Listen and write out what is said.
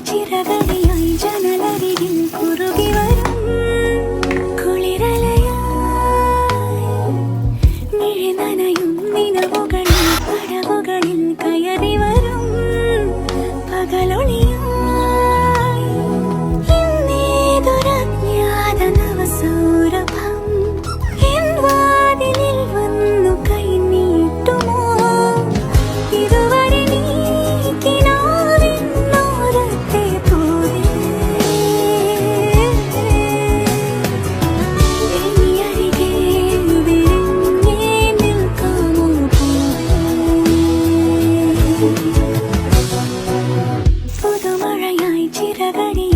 ചിറകടിയായി ജനലരികിൽ കുറുകി വരും കുളിരലയായി മിഴി നനയും നിലവുകളിൽ പടവുകളിൽ കയറി വരും പകലൊളിയായി ഇന്നേതൊരജ്ഞാത നവസൗരഭം എൻ വാതിലിൽ വന്നു കൈ നീട്ടുമോ ഇതുവരെ നീ കിനാവിനോരത്തെ പോലെ ഇനി അരികെ വിരിഞ്ഞേ നിൽക്കാമോ പുതുമഴയായി ചിറകടി